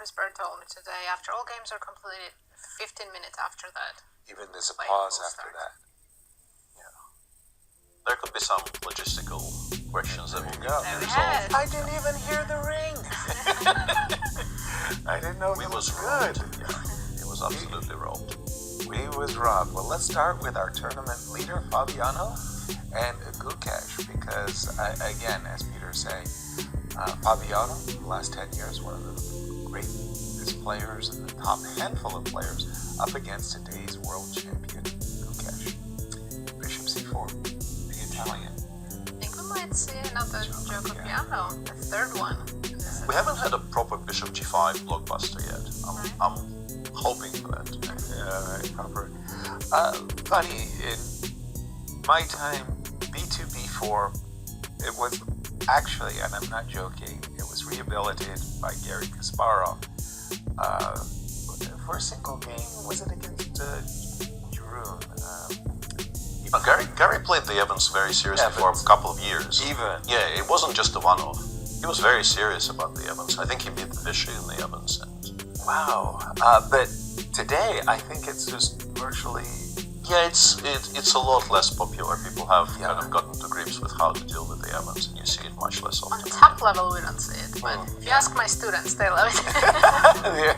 Chris told me today, after all games are completed, 15 minutes after that. Even there's a pause after start. that. There could be some logistical questions that will be Yes. I didn't even hear the ring. I didn't know We it was was good. robbed. Yeah, it was absolutely robbed. We was robbed. Well, let's start with our tournament leader, Fabiano, and Gukesh, because, again, as Peter saying, Fabiano, the last 10 years, one of the greatest players in the top handful of players, up against today's world champion, Gukesh. Bishop c4, the Italian. I think we might see another Gukesh, the third one. We haven't had a proper Bishop g5 blockbuster yet. I'm hoping for that. Yeah, right, proper. Funny, in my time, b2, b4, it was actually, and I'm not joking, it was rehabilitated by Garry Kasparov for a single game. Was it against Jeroen? Gary played the Evans very seriously for a couple of years. Yeah, it wasn't just a one-off. He was very serious about the Evans. I think he beat Vishy in the Evans. Wow. But today, I think it's just virtually... Yeah, it's a lot less popular. People have kind of gotten to grips with how to deal with the Evans, and you see it much less On often. top level, we don't see it, but if you ask my students, they love it.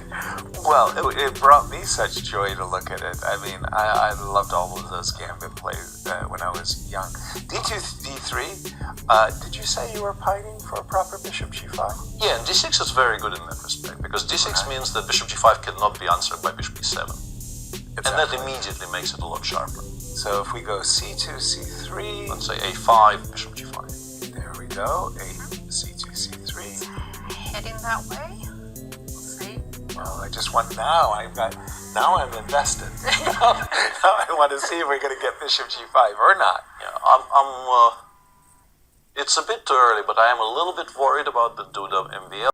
Well, it brought me such joy to look at it. I mean, I loved all of those Gambit plays when I was young. D2, D3, did you say you were pining for a proper Bishop G5? Yeah, and D6 is very good in that respect, because D6 means that Bishop G5 cannot be answered by Bishop B7. And that immediately makes it a lot sharper. So if we go C2, C3... Let's say A5, Bishop G5. There we go. C2, C3. Heading that way. We'll see. Well, I just want... Now I'm invested. now I want to see if we're going to get Bishop G5 or not. Yeah, it's a bit too early, but I am a little bit worried about the Duda MVL.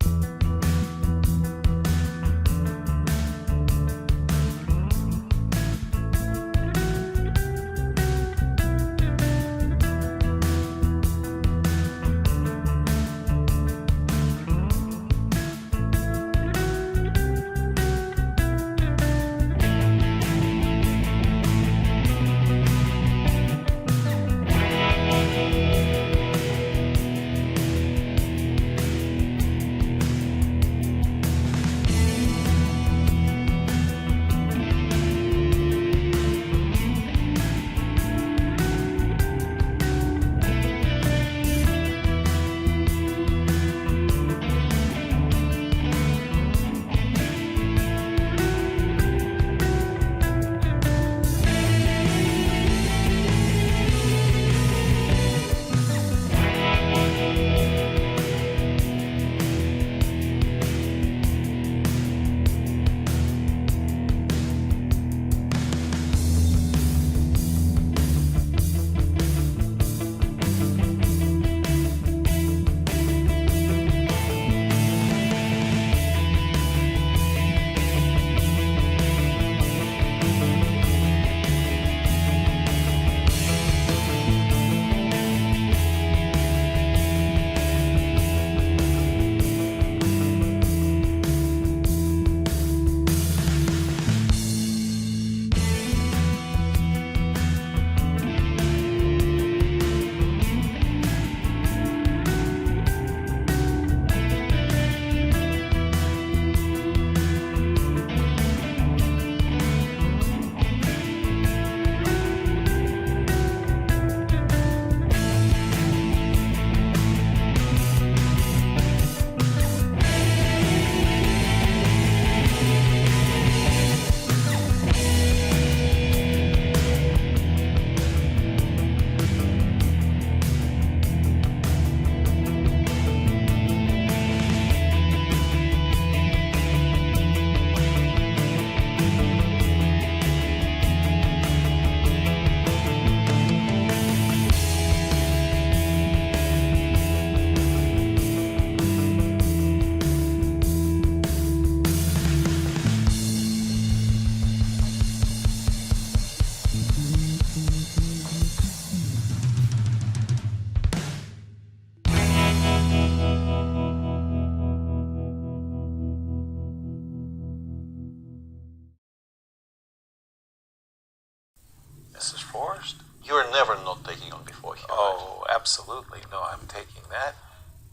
You're never not taking on before here. Oh, absolutely. No, I'm taking that.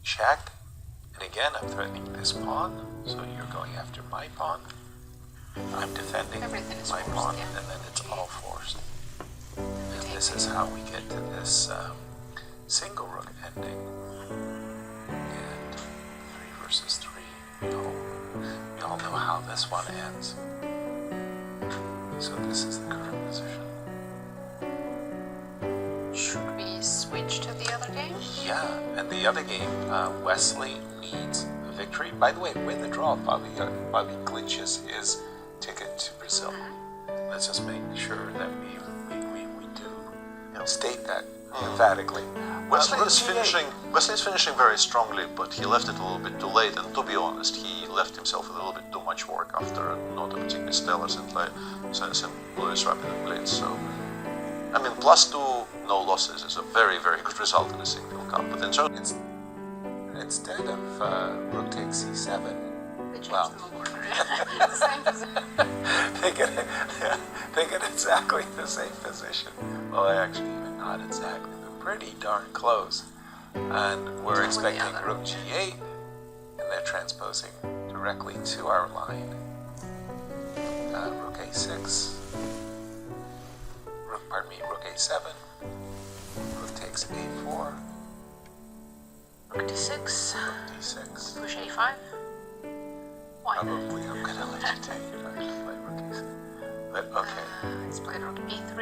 Check. And again, I'm threatening this pawn. So you're going after my pawn. I'm defending Everything is my forced, pawn, yeah. and then it's all forced. And this is how we get to this single rook ending. And 3 versus 3. We all know how this one ends. So this is the current position. Should we switch to the other game? Yeah, and the other game, Wesley needs a victory. By the way, with the draw, Bobby glitches his ticket to Brazil. Let's just make sure that we do state that emphatically. Wesley's finishing very strongly, but he left it a little bit too late, and to be honest, he left himself a little bit too much work after not a particularly stellar St. Louis Rapid and Blitz. So, I mean, +2, no losses is a very, very good result in the Sinquefield Cup. But Instead of rook takes c7, They changed well, the order. The same position. they get exactly the same position. Well, actually, even not exactly, but pretty darn close. And we're expecting rook g8, and they're transposing directly to our line. Rook a6. Rook a7. Rook takes a4. Rook d6. Rook d6. Push a5. Why? Probably I'm gonna let you take it. I just play rook a6. But okay. Let's play rook e3.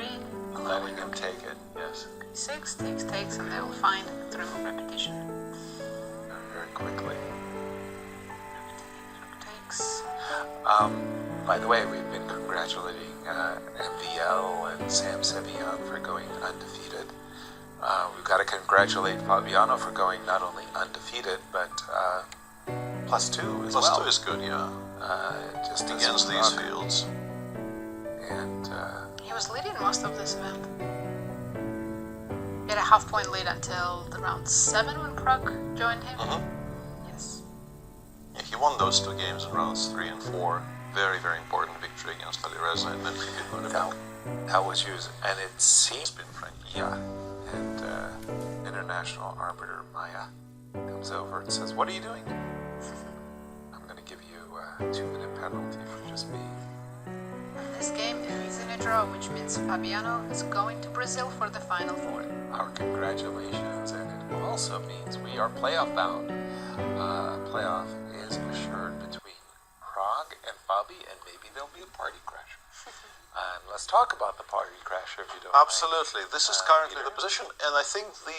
I'm letting him take it, yes. e6, takes, and they will find the remove repetition. Very quickly. Rook takes. By the way, we've been congratulating MVL and Sam Sevian for going undefeated. We've got to congratulate Fabiano for going not only undefeated, but +2 as well. +2 is good, yeah. Just Against these fields. And He was leading most of this event. He had a half-point lead until the round 7 when Pragg joined him. Yes. Yeah, he won those 2 games in rounds 3 and 4. Very, very important victory against Alireza and then GM Nodirbek. that was used, and it seems It's been frank. yeah. And international arbiter Maya comes over and says, "What are you doing?" I'm going to give you a 2-minute penalty for just being. This game ends in a draw, which means Fabiano is going to Brazil for the Final Four. Our congratulations, and it also means we are playoff bound. Playoff is assured between Pragg and Fabi, and maybe there'll be a party crasher. And let's talk about the party crasher if you don't mind. Absolutely. This is currently the position, and I think the